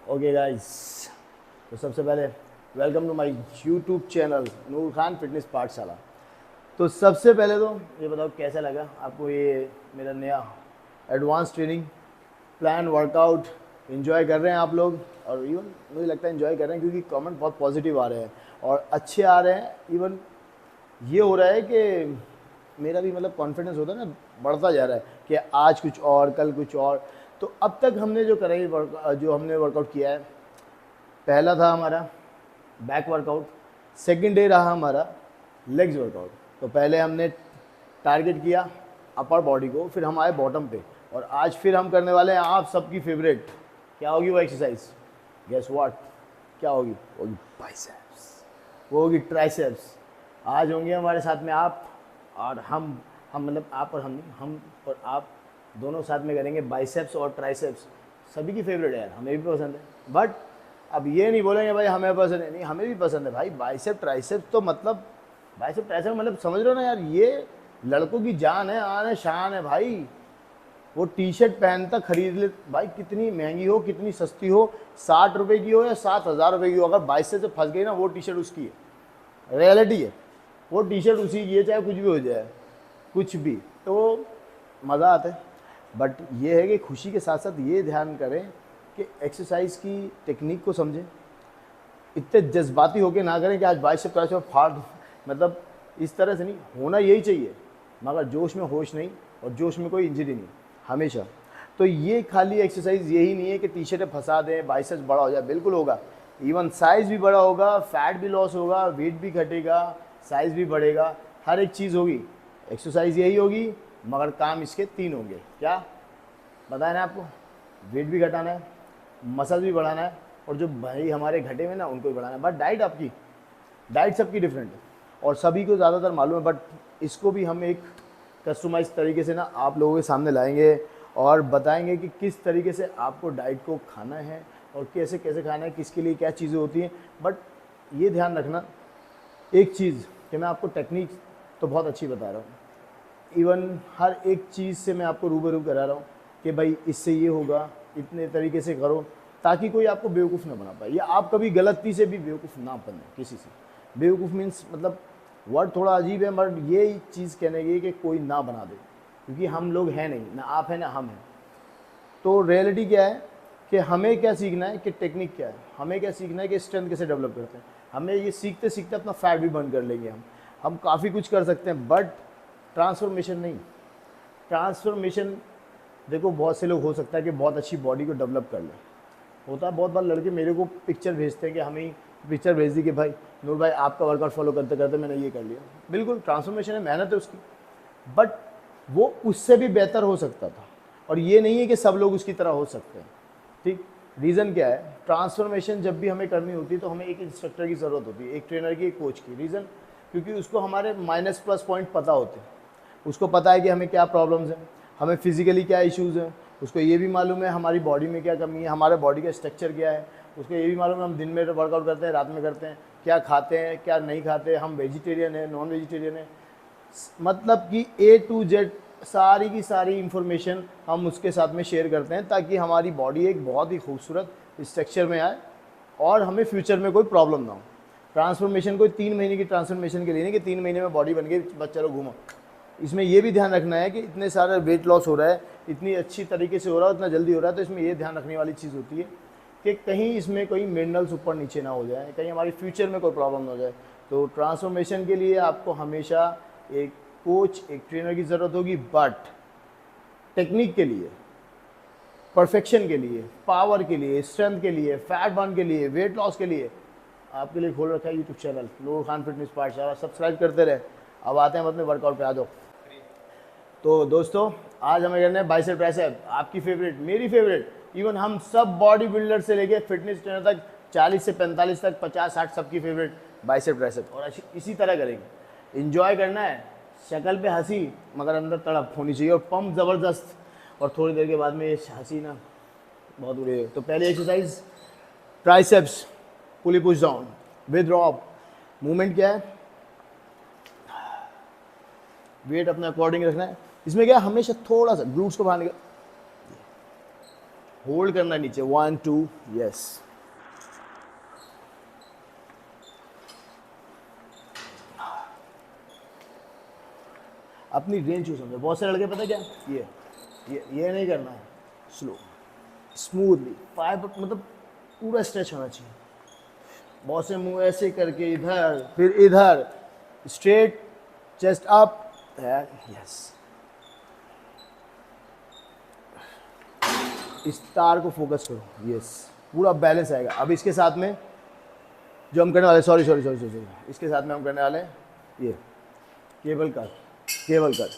Okay guys, तो सबसे पहले welcome to my YouTube channel Noor Khan fitness Pathshala. तो सबसे पहले तो ये बताओ कैसा लगा आपको ये मेरा नया advance training plan workout. Enjoy कर रहे हैं आप लोग? और इवन मुझे लगता है एंजॉय कर रहे हैं क्योंकि कमेंट बहुत पॉजिटिव आ रहे हैं और अच्छे आ रहे हैं। इवन ये हो रहा है कि मेरा भी मतलब कॉन्फिडेंस होता है ना, बढ़ता जा रहा है कि आज कुछ और कल कुछ और। तो अब तक हमने जो करा जो हमने वर्कआउट किया है, पहला था हमारा बैक वर्कआउट, सेकंड डे रहा हमारा लेग्स वर्कआउट। तो पहले हमने टारगेट किया अपर बॉडी को, फिर हम आए बॉटम पे, और आज फिर हम करने वाले हैं आप सबकी फेवरेट। क्या होगी वो एक्सरसाइज? Guess what? क्या होगी? होगी बाइसेप्स, वो होगी ट्राइसेप्स। आज होंगे हमारे साथ में आप और हम मतलब आप और हम नहीं, हम और आप दोनों साथ में करेंगे बाइसेप्स और ट्राइसेप्स। सभी की फेवरेट है यार, हमें भी पसंद है। बट अब ये नहीं बोलेंगे भाई हमें पसंद है, नहीं हमें भी पसंद है भाई। बाइसेप ट्राइसेप्स तो मतलब बाइसेप ट्राइसेप मतलब समझ रहे हो ना यार, ये लड़कों की जान है, आन है, शान है भाई। वो टी शर्ट पहनता खरीद ले भाई, कितनी महंगी हो कितनी सस्ती हो, 60 रुपये की हो या 7,000 रुपये की हो, अगर बाइसेप से फंस गई ना वो टी शर्ट उसकी है। रियलिटी है, वो टी शर्ट उसी की है, चाहे कुछ भी हो जाए, कुछ भी। तो मज़ा आता है। बट ये है कि खुशी के साथ साथ ये ध्यान करें कि एक्सरसाइज की टेक्निक को समझें। इतने जज्बाती होके ना करें कि आज बाइसेप ट्राइसेप फाड़ दूं। मतलब इस तरह से नहीं होना, यही चाहिए, मगर जोश में होश नहीं, और जोश में कोई इंजरी नहीं हमेशा। तो ये खाली एक्सरसाइज यही नहीं है कि टी शर्टें फंसा दें बाइसेप्स बड़ा हो जाए, बिल्कुल होगा। इवन साइज़ भी बड़ा होगा, फैट भी लॉस होगा, वेट भी घटेगा, साइज़ भी बढ़ेगा, हर एक चीज़ होगी। एक्सरसाइज यही होगी, मगर काम इसके 3 होंगे। क्या बताया ना आपको? वेट भी घटाना है, मसल भी बढ़ाना है, और जो भाई हमारे घटे हुए ना उनको भी बढ़ाना है। बट डाइट सबकी डिफरेंट है और सभी को ज़्यादातर मालूम है। बट इसको भी हम एक कस्टमाइज तरीके से ना आप लोगों के सामने लाएंगे और बताएंगे कि किस तरीके से आपको डाइट को खाना है और कैसे कैसे खाना है, किसके लिए क्या चीज़ें होती हैं। बट ये ध्यान रखना एक चीज़ कि मैं आपको टेक्निक तो बहुत अच्छी बता रहा हूँ, इवन हर एक चीज़ से मैं आपको रूबरू करा रहा हूँ कि भाई इससे ये होगा, इतने तरीके से करो, ताकि कोई आपको बेवकूफ़ ना बना पाए, या आप कभी गलती से भी बेवकूफ़ ना बने किसी से। बेवकूफ़ मीन्स मतलब वर्ड थोड़ा अजीब है, बट ये चीज़ कहने की कि कोई ना बना दे, क्योंकि हम लोग हैं नहीं, ना आप हैं ना हम हैं। तो रियलिटी क्या है कि हमें क्या सीखना है कि टेक्निक क्या है, हमें क्या सीखना है कि स्ट्रेंथ कैसे डेवलप करते हैं। हमें ये सीखते सीखते अपना फैट भी बर्न कर लेंगे हम काफ़ी कुछ कर सकते हैं, बट ट्रांसफॉर्मेशन नहीं। ट्रांसफॉर्मेशन देखो, बहुत से लोग हो सकता है कि बहुत अच्छी बॉडी को डेवलप कर ले, होता है। बहुत बार लड़के मेरे को पिक्चर भेजते हैं कि हमें पिक्चर भेज दी कि भाई नूर भाई आपका वर्कआउट फॉलो करते करते मैंने ये कर लिया। बिल्कुल ट्रांसफॉर्मेशन है, मेहनत है उसकी, बट वो उससे भी बेहतर हो सकता था। और ये नहीं है कि सब लोग उसकी तरह हो सकते हैं, ठीक। रीज़न क्या है? ट्रांसफॉर्मेशन जब भी हमें करनी होती है तो हमें एक इंस्ट्रक्टर की ज़रूरत होती है, एक ट्रेनर की, एक कोच की। रीज़न क्योंकि उसको हमारे माइनस प्लस पॉइंट पता होते हैं, उसको पता है कि हमें क्या प्रॉब्लम्स हैं, हमें फिजिकली क्या इश्यूज़ हैं, उसको ये भी मालूम है हमारी बॉडी में क्या कमी है, हमारे बॉडी का स्ट्रक्चर क्या है, उसको ये भी मालूम है हम दिन में वर्कआउट करते हैं रात में करते हैं, क्या खाते हैं क्या नहीं खाते, हम वेजिटेरियन है नॉन वेजिटेरियन है। मतलब कि ए टू जेड सारी की सारी इंफॉर्मेशन हम उसके साथ में शेयर करते हैं, ताकि हमारी बॉडी एक बहुत ही खूबसूरत स्ट्रक्चर में आए और हमें फ्यूचर में कोई प्रॉब्लम ना हो। ट्रांसफॉर्मेशन कोई 3 महीने की ट्रांसफॉर्मेशन के लिए नहीं कि 3 महीने में बॉडी बन गई बस चलो घूमो। इसमें यह भी ध्यान रखना है कि इतने सारे वेट लॉस हो रहा है, इतनी अच्छी तरीके से हो रहा है, इतना जल्दी हो रहा है, तो इसमें ये ध्यान रखने वाली चीज़ होती है कि कहीं इसमें कोई मिनरल्स ऊपर नीचे ना हो जाए, कहीं हमारी फ्यूचर में कोई प्रॉब्लम ना हो जाए। तो ट्रांसफॉर्मेशन के लिए आपको हमेशा एक कोच, एक ट्रेनर की ज़रूरत होगी, बट टेक्निक के लिए, परफेक्शन के लिए, पावर के लिए, स्ट्रेंथ के लिए, फैट बर्न के लिए, वेट लॉस के लिए आपके लिए खोल रखा है YouTube channel Noor Khan fitness पाठशाला। सब्सक्राइब करते रहे। अब आते हैं हम अपने वर्कआउट पे, आ जाओ। तो दोस्तों आज हमें करना है बाइसेप ट्राइसेप, आपकी फेवरेट, मेरी फेवरेट, इवन हम सब बॉडी बिल्डर से लेके फिटनेस ट्रेनर तक, 40 से 45 तक, 50-60 सबकी फेवरेट बाइसेप ट्राइसेप। और इसी तरह करेंगे, इंजॉय करना है, शक्ल पे हंसी मगर अंदर तड़प होनी चाहिए, और पंप ज़बरदस्त। और थोड़ी देर के बाद में ये हंसी ना बहुत उड़े। तो पहले exercise triceps, pulley push down with drop. Movement क्या है? वेट अपने अकॉर्डिंग रखना है। इसमें क्या है, हमेशा थोड़ा सा ग्लूट्स को बाहर निकल, होल्ड करना है नीचे, 1 2, यस। अपनी रेंज चूज समझो। बहुत से लड़के पता क्या, ये नहीं करना है, स्लो स्मूथली 5 मतलब पूरा स्ट्रेच होना चाहिए। बहुत से मुंह ऐसे करके इधर फिर इधर, स्ट्रेट चेस्ट अप, यस। इस तार को फोकस करो, यस, पूरा बैलेंस आएगा। अब इसके साथ में जो हम करने वाले, सॉरी, इसके साथ में हम करने वाले हैं ये cable cut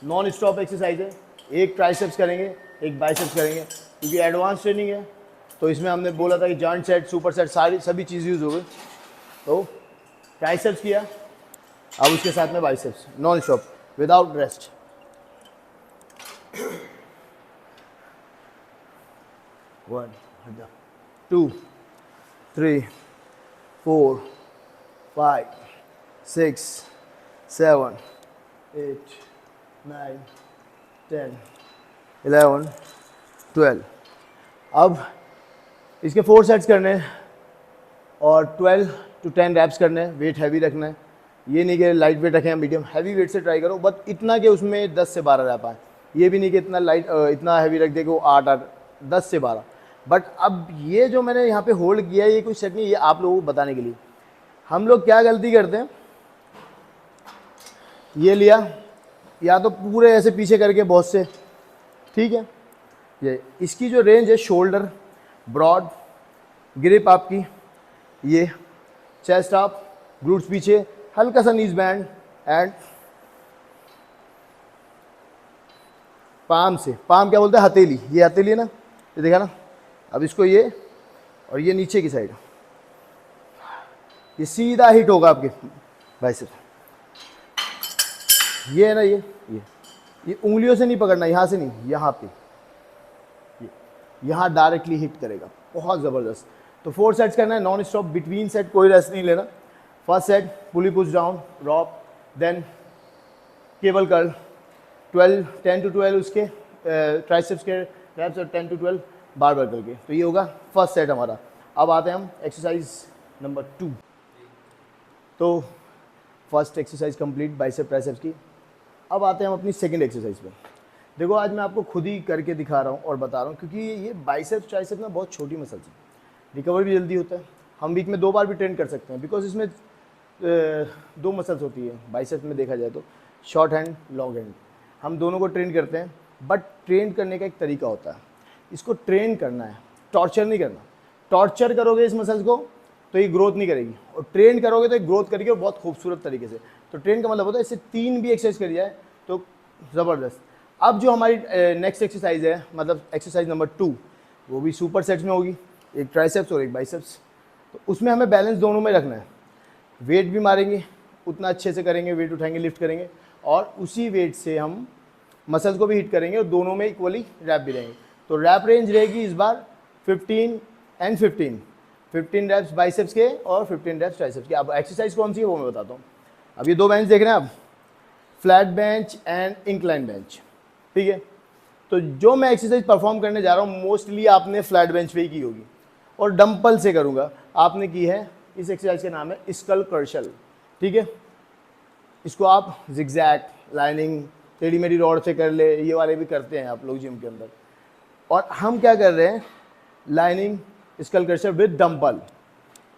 non stop exercise है। एक ट्राइसेप्स करेंगे, एक बाइसेप्स करेंगे, क्योंकि एडवांस ट्रेनिंग है। तो इसमें हमने बोला था कि जॉइंट सेट, सुपर सेट, सभी चीज़ यूज़ हो गई। तो ट्राइसेप्स किया, अब उसके साथ में biceps non stop without rest. 1 2 3 4 5 6 7 8 9 10 11 12। अब इसके 4 सेट्स करने हैं और 12 to 10 रैप्स करने हैं। वेट हैवी रखना है, ये नहीं कि लाइट वेट रखें, मीडियम हैवी वेट से ट्राई करो, बट इतना कि उसमें 10 से 12 रैप आए। ये भी नहीं कि इतना हैवी रख दे कि वो 8 10 से 12। बट अब ये जो मैंने यहाँ पे होल्ड किया है, ये कोई सेट नहीं, ये आप लोगों को बताने के लिए। हम लोग क्या गलती करते हैं, ये लिया या तो पूरे ऐसे पीछे करके बहुत से, ठीक है। ये इसकी जो रेंज है, शोल्डर ब्रॉड, ग्रिप आपकी ये, चेस्ट आप, ग्लूट्स पीछे, हल्का सा नीज बैंड एंड पाम से, पाम क्या बोलते हैं, हथेली, ये हथेली है ना, ये देखा ना। अब इसको ये और ये नीचे की साइड, ये सीधा हिट होगा आपके बाइसेप। ये है ना, ये उंगलियों से नहीं पकड़ना, यहाँ से नहीं, यहाँ पे, यहाँ डायरेक्टली हिट करेगा, बहुत ज़बरदस्त। तो 4 सेट्स करना है नॉन स्टॉप, बिटवीन सेट कोई रेस्ट नहीं लेना। First set pulley push down rope, then cable curl 10 to 12 उसके ट्राइसेप्स के रैप्स, और 10 to 12 बार करके। तो ये होगा फर्स्ट सेट हमारा। अब आते हैं हम एक्सरसाइज नंबर 2। तो first exercise complete bicep triceps की। अब आते हैं हम अपनी सेकंड एक्सरसाइज पे। देखो आज मैं आपको खुद ही करके दिखा रहा हूँ और बता रहा हूँ, क्योंकि ये बाइसेप्स ट्राइसेप्स ना बहुत छोटी मसल्स हैं, रिकवर भी जल्दी होता है। हम वीक में 2 बार भी ट्रेन कर सकते हैं, बिकॉज इसमें 2 मसल्स होती है बाइसेप्स में, देखा जाए तो शॉर्ट हैंड, लॉन्ग हैंड, हम दोनों को ट्रेन करते हैं। बट ट्रेन करने का एक तरीका होता है, इसको ट्रेन करना है, टॉर्चर नहीं करना। टॉर्चर करोगे इस मसल्स को तो ये ग्रोथ नहीं करेगी, और ट्रेन करोगे तो ये ग्रोथ करेगी, और बहुत खूबसूरत तरीके से। तो ट्रेन का मतलब होता है इससे 3 भी एक्सरसाइज करी जाए तो ज़बरदस्त। अब जो हमारी नेक्स्ट एक्सरसाइज है, मतलब एक्सरसाइज नंबर 2, वो भी सुपर सेट्स में होगी, एक ट्राइसेप्स और एक बाइसेप्स। तो उसमें हमें बैलेंस दोनों में रखना है, वेट भी मारेंगे, उतना अच्छे से करेंगे, वेट उठाएंगे, लिफ्ट करेंगे, और उसी वेट से हम मसल्स को भी हिट करेंगे, और दोनों में इक्वली रैप भी रहेंगे। तो रैप रेंज रहेगी इस बार 15 and 15 रैप्स बाइसेप्स के और 15 रैप्स ट्राइसेप्स के। अब एक्सरसाइज कौन सी है वो मैं बताता हूँ। अब ये 2 बेंच देख रहे हैं आप, flat bench and incline bench, ठीक है। तो जो मैं एक्सरसाइज परफॉर्म करने जा रहा हूँ, मोस्टली आपने फ्लैट बेंच पे ही की होगी, और डंपल से करूँगा। आपने की है, इस एक्सरसाइज का नाम है स्कल कर्शल, ठीक है। इसको आप जिगजैग, लाइनिंग, टेढ़ी मेढ़ी रॉड से कर ले, ये वाले भी करते हैं आप लोग जिम के अंदर। और हम क्या कर रहे हैं, लाइनिंग, स्कल कर्शल विद डंपल,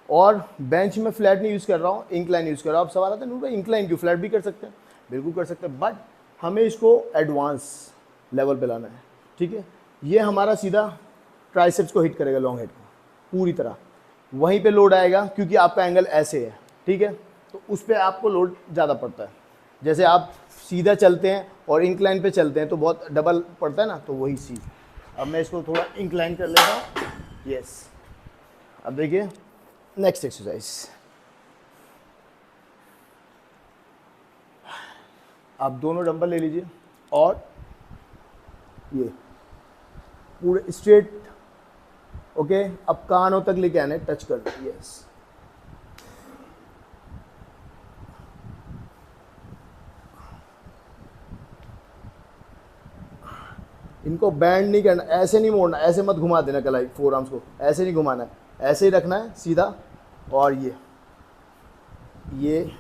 और बेंच में फ्लैट नहीं यूज़ कर रहा हूँ, इंक्लाइन यूज़ कर रहा हूँ। अब सवाल आता है नूर भाई इंक्लाइन क्यों, फ्लैट भी कर सकते हैं, बिल्कुल कर सकते हैं, बट हमें इसको एडवांस लेवल पे लाना है, ठीक है। ये हमारा सीधा ट्राइसेप्स को हिट करेगा, लॉन्ग हेड को पूरी तरह, वहीं पे लोड आएगा, क्योंकि आपका एंगल ऐसे है, ठीक है। तो उस पर आपको लोड ज़्यादा पड़ता है। जैसे आप सीधा चलते हैं और इंक्लाइन पे चलते हैं तो बहुत डबल पड़ता है ना, तो वही चीज़। अब मैं इसको थोड़ा इंक्लाइन कर लेता हूँ, यस। अब देखिए नेक्स्ट एक्सरसाइज, आप दोनों डंबल ले लीजिए और ये पूरे स्ट्रेट, ओके। अब कानों तक लेके आने, टच कर, यस। इनको बैंड नहीं करना, ऐसे नहीं मोड़ना, ऐसे मत घुमा देना कलाई फोर आर्म्स को, ऐसे नहीं घुमाना है, ऐसे ही रखना है सीधा। और ये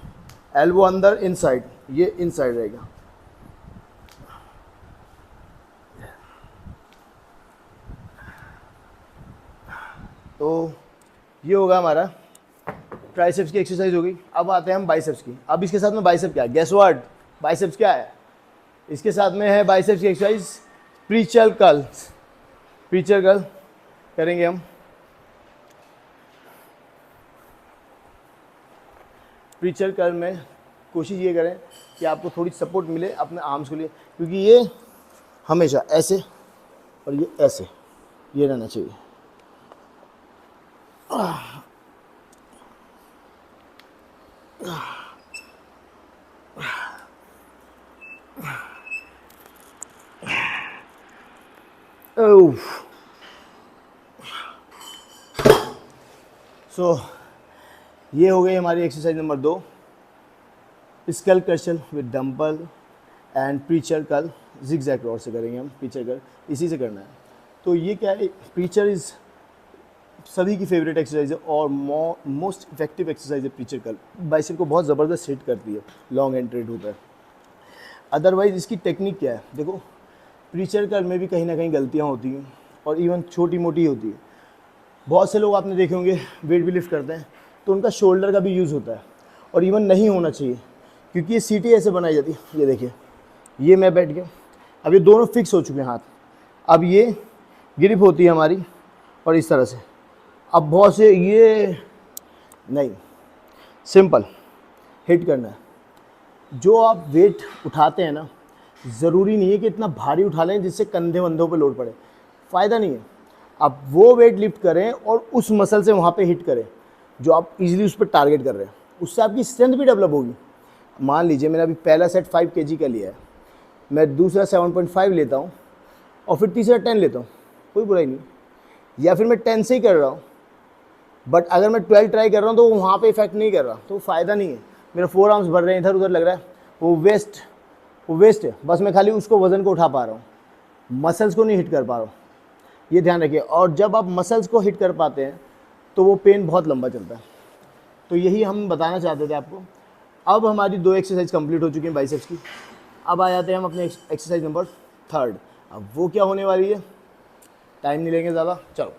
एल्बो अंदर इनसाइड, ये इनसाइड रहेगा। तो ये होगा हमारा ट्राइसेप्स की एक्सरसाइज होगी। अब आते हैं हम बाइसेप्स की। अब इसके साथ में बाइसेप क्या है, गेस व्हाट, बाइसेप्स क्या है, इसके साथ में है बाइसेप्स की exercise preacher curl. Preacher curl करेंगे हम। प्रीचर कर्ल में कोशिश ये करें कि आपको थोड़ी सपोर्ट मिले अपने आर्म्स के लिए, क्योंकि ये हमेशा ऐसे और ये ऐसे, ये रहना चाहिए। सो ये हो गई हमारी exercise number 2, skull crusher with dumbbell and preacher curl. Zigzag rod से करेंगे हम प्रीचर कर्ल, इसी से करना है। तो ये क्या है, प्रीचर इज़ सभी की फेवरेट एक्सरसाइज है और मोस्ट इफेक्टिव एक्सरसाइज है प्रीचर कर्ल। बाइसेप को बहुत ज़बरदस्त हिट करती है, लॉन्ग एंड स्ट्रेट होता है। अदरवाइज इसकी टेक्निक क्या है, देखो प्रीचर कर्ल में भी कहीं ना कहीं गलतियाँ होती हैं और इवन छोटी मोटी होती है। बहुत से लोग आपने देखे होंगे वेट भी लिफ्ट करते हैं तो उनका शोल्डर का भी यूज़ होता है, और इवन नहीं होना चाहिए, क्योंकि ये सीटी ऐसे बनाई जाती है। ये देखिए, ये मैं बैठ गया, अब ये दोनों फिक्स हो चुके हैं हाथ, अब ये ग्रिप होती है हमारी और इस तरह से। अब बहुत से ये नहीं, सिंपल हिट करना है। जो आप वेट उठाते हैं ना, ज़रूरी नहीं है कि इतना भारी उठा लें जिससे कंधे वंधों पे लोड पड़े, फ़ायदा नहीं है। आप वो वेट लिफ्ट करें और उस मसल से वहाँ पे हिट करें जो आप इजीली उस पर टारगेट कर रहे हैं, उससे आपकी स्ट्रेंथ भी डेवलप होगी। मान लीजिए मैंने अभी पहला सेट 5 kg का लिया है, मैं दूसरा 7.5 लेता हूँ और फिर तीसरा 10 लेता हूँ, कोई बुराई नहीं। या फिर मैं 10 से ही कर रहा हूँ, बट अगर मैं 12 ट्राई कर रहा हूँ तो वहाँ पे इफेक्ट नहीं कर रहा, तो फ़ायदा नहीं है। मेरे 4 आर्म्स बढ़ रहे हैं, इधर उधर लग रहा है, वो वेस्ट है। बस मैं खाली उसको वज़न को उठा पा रहा हूँ, मसल्स को नहीं हिट कर पा रहा हूँ। ये ध्यान रखिए। और जब आप मसल्स को हिट कर पाते हैं तो वो पेन बहुत लंबा चलता है। तो यही हम बताना चाहते थे आपको। अब हमारी 2 एक्सरसाइज कंप्लीट हो चुकी हैं बाइसेप्स की। अब आ जाते हैं हम अपने एक्सरसाइज नंबर 3। अब वो क्या होने वाली है, टाइम नहीं लेंगे ज़्यादा, चलो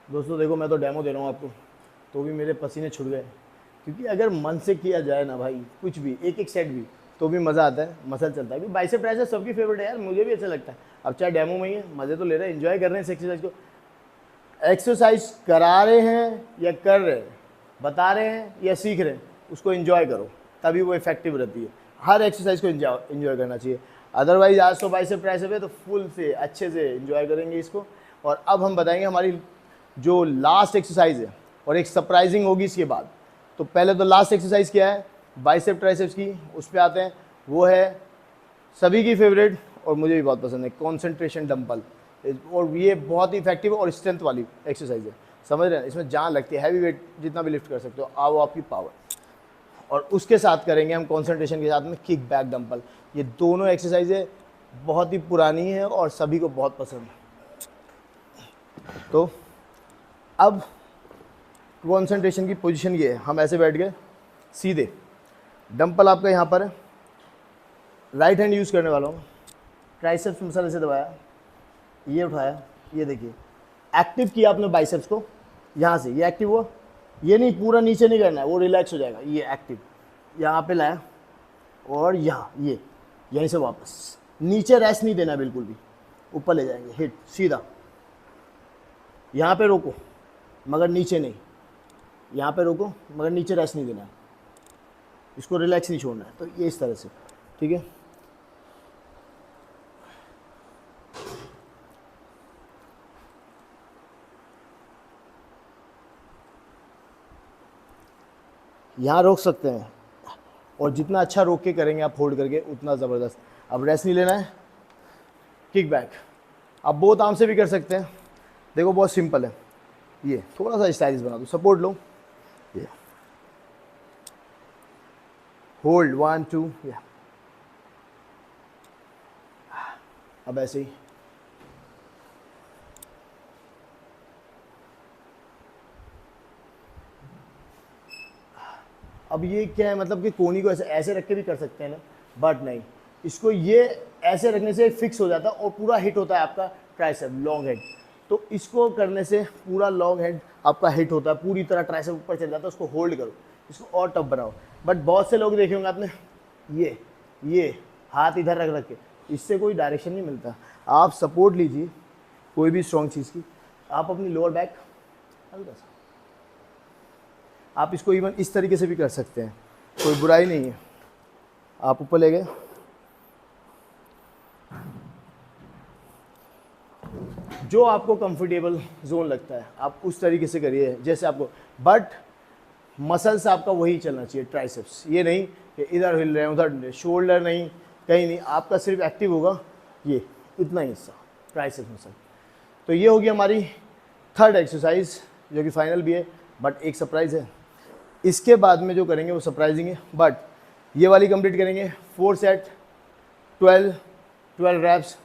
दोस्तों। देखो मैं तो डेमो दे रहा हूँ आपको, तो भी मेरे पसीने छुट गए, क्योंकि अगर मन से किया जाए ना भाई, कुछ भी एक सेट भी, तो भी मज़ा आता है, मसल चलता है। क्योंकि बाइसेप ट्राइसेप सबकी फेवरेट है यार, मुझे भी अच्छा लगता है। अब चाहे डेमो में ही है, मज़े तो ले रहे हैं, एंजॉय कर रहे हैं इस एक्सरसाइज को। एक्सरसाइज करा रहे हैं या कर रहे हैं, बता रहे हैं या सीख रहे हैं, उसको एंजॉय करो, तभी वो इफेक्टिव रहती है। हर एक्सरसाइज को एंजॉय करना चाहिए। अदरवाइज आज तो बाइसेप ट्राइसेप है तो फुल से अच्छे से एंजॉय करेंगे इसको। और अब हम बताएंगे हमारी जो लास्ट एक्सरसाइज है, और एक सरप्राइजिंग होगी इसके बाद। तो पहले तो लास्ट एक्सरसाइज क्या है बाइसेप ट्राइसेप्स की, उस पर आते हैं। वो है सभी की फेवरेट और मुझे भी बहुत पसंद है, कॉन्सेंट्रेशन डंबल। और ये बहुत ही इफेक्टिव और स्ट्रेंथ वाली एक्सरसाइज है, समझ रहे हैं। इसमें जान लगती है, हैवी वेट जितना भी लिफ्ट कर सकते हो, आओ आपकी पावर। और उसके साथ करेंगे हम कॉन्सेंट्रेशन के साथ में किक बैक डंबल। ये दोनों एक्सरसाइजें बहुत ही पुरानी है और सभी को बहुत पसंद है। तो अब कॉन्सेंट्रेशन की पोजीशन ये है, हम ऐसे बैठ गए सीधे, डंबल आपका यहाँ पर है, राइट हैंड यूज़ करने वाला हूँ, ट्राइसेप्स मसल से दबाया, ये उठाया, ये देखिए एक्टिव किया आपने बाइसेप्स को, यहाँ से ये एक्टिव हुआ। ये नहीं पूरा नीचे नहीं करना है, वो रिलैक्स हो जाएगा। ये एक्टिव यहाँ पे लाया और यहाँ ये यहीं से वापस नीचे, रेस्ट नहीं देना बिल्कुल भी, ऊपर ले जाएंगे, हिट सीधा। यहाँ पे रोको मगर नीचे नहीं, यहाँ पे रोको मगर नीचे रेस्ट नहीं देना है, इसको रिलैक्स नहीं छोड़ना है। तो ये इस तरह से, ठीक है। यहाँ रोक सकते हैं, और जितना अच्छा रोक के करेंगे आप होल्ड करके उतना ज़बरदस्त। अब रेस्ट नहीं लेना है, किक बैक आप बोथ आर्म से भी कर सकते हैं। देखो बहुत सिंपल है, ये थोड़ा सा स्टाइलिश बना दो, सपोर्ट लो, ये होल्ड 1 2, या अब ऐसे ही अब ये क्या है, मतलब कि कोनी को ऐसे ऐसे रख के भी कर सकते हैं ना, बट नहीं, इसको ये ऐसे रखने से फिक्स हो जाता है और पूरा हिट होता है आपका ट्राइसेप लॉन्ग हेड। तो इसको करने से पूरा लॉन्ग हेड आपका हिट होता है, पूरी तरह ट्राइसेप ऊपर चल जाता है। उसको होल्ड करो, इसको और टफ बनाओ। बट बहुत से लोग देखे होंगे आपने, ये हाथ इधर रख रख के, इससे कोई डायरेक्शन नहीं मिलता। आप सपोर्ट लीजिए कोई भी स्ट्रॉन्ग चीज़ की, आप अपनी लोअर बैक हल्का सा, आप इसको इवन इस तरीके से भी कर सकते हैं, कोई बुराई नहीं है। आप ऊपर ले गए, जो आपको कंफर्टेबल जोन लगता है आप उस तरीके से करिए जैसे आपको, बट मसल्स आपका वही चलना चाहिए, ट्राइसेप्स। ये नहीं कि इधर हिल रहे हैं उधर, शोल्डर नहीं, कहीं नहीं, आपका सिर्फ एक्टिव होगा ये इतना ही हिस्सा, ट्राइसेप्स मसल। तो ये होगी हमारी थर्ड एक्सरसाइज जो कि फाइनल भी है, बट एक सरप्राइज़ है। इसके बाद में जो करेंगे वो सरप्राइजिंग है, बट ये वाली कंप्लीट करेंगे 4 सेट 12 रैप्स।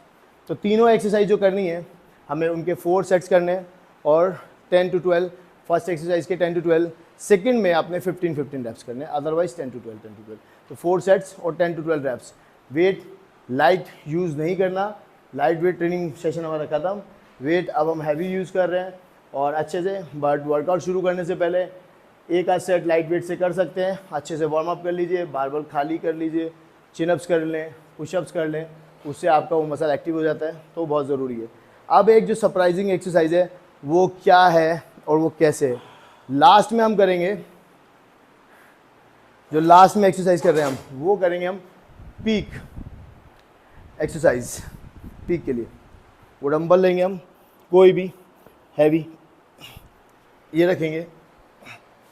तो तीनों एक्सरसाइज जो करनी है हमें उनके 4 सेट्स करने हैं और 10 to 12, फर्स्ट एक्सरसाइज के 10 to 12, सेकंड में आपने 15 रैप्स करने हैं, अदरवाइज 10 to 12। तो 4 सेट्स और 10 to 12 reps. Weight light use नहीं करना, लाइट वेट ट्रेनिंग सेशन हमारा ख़त्म, वेट अब हम हैवी यूज़ कर रहे हैं और अच्छे से। बट वर्कआउट शुरू करने से पहले एक आध सेट लाइट वेट से कर सकते हैं, अच्छे से वार्म अप कर लीजिए, बारबल खाली कर लीजिए, चिनअप्स कर लें, पुशअप्स कर लें, उससे आपका वो मसल एक्टिव हो जाता है, तो बहुत ज़रूरी है। अब एक जो सरप्राइजिंग एक्सरसाइज है वो क्या है और वो कैसे है, लास्ट में हम करेंगे। जो लास्ट में एक्सरसाइज कर रहे हैं हम, वो करेंगे हम पीक एक्सरसाइज। पीक के लिए वो डंबल लेंगे हम, कोई भी हैवी, ये रखेंगे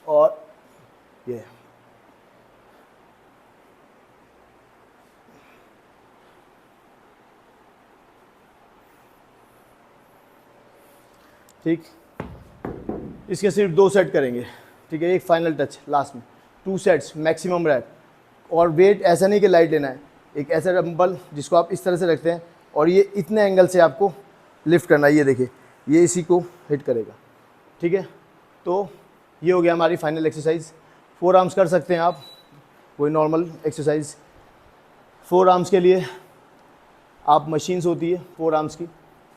और ये ठीक, इसके सिर्फ 2 सेट करेंगे, ठीक है। एक फाइनल टच लास्ट में, 2 सेट्स मैक्सिमम रैप। और वेट ऐसा नहीं कि लाइट लेना है, एक ऐसा डंबल जिसको आप इस तरह से रखते हैं और ये इतने एंगल से आपको लिफ्ट करना है, ये देखिए ये इसी को हिट करेगा, ठीक है। तो ये हो गया हमारी फाइनल एक्सरसाइज। 4 आर्म्स कर सकते हैं आप, कोई नॉर्मल एक्सरसाइज। 4 आर्म्स के लिए आप मशीन्स होती है 4 आर्म्स की,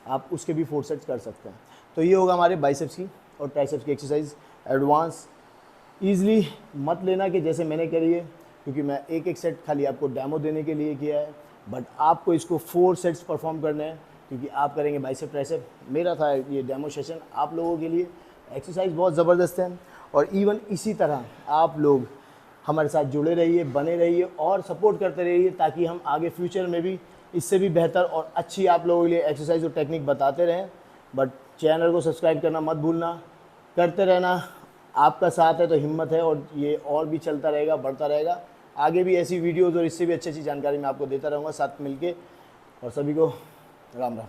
आप उसके भी 4 सेट्स कर सकते हैं। तो ये होगा हमारे बाइसेप्स की और ट्राइसेप्स की एक्सरसाइज। एडवांस ईज़िली मत लेना कि जैसे मैंने करी है, क्योंकि मैं एक सेट खाली आपको डेमो देने के लिए किया है, बट आपको इसको 4 सेट्स परफॉर्म करने हैं, क्योंकि आप करेंगे बाइसेप ट्राइसेप। मेरा था ये डेमो सेशन आप लोगों के लिए। एक्सरसाइज बहुत ज़बरदस्त है और इवन इसी तरह आप लोग हमारे साथ जुड़े रहिए, बने रहिए और सपोर्ट करते रहिए, ताकि हम आगे फ्यूचर में भी इससे भी बेहतर और अच्छी आप लोगों के लिए एक्सरसाइज और टेक्निक बताते रहें। बट चैनल को सब्सक्राइब करना मत भूलना, करते रहना। आपका साथ है तो हिम्मत है और ये और भी चलता रहेगा, बढ़ता रहेगा। आगे भी ऐसी वीडियोज़ और इससे भी अच्छी अच्छी जानकारी मैं आपको देता रहूँगा साथ मिलके। और सभी को राम राम।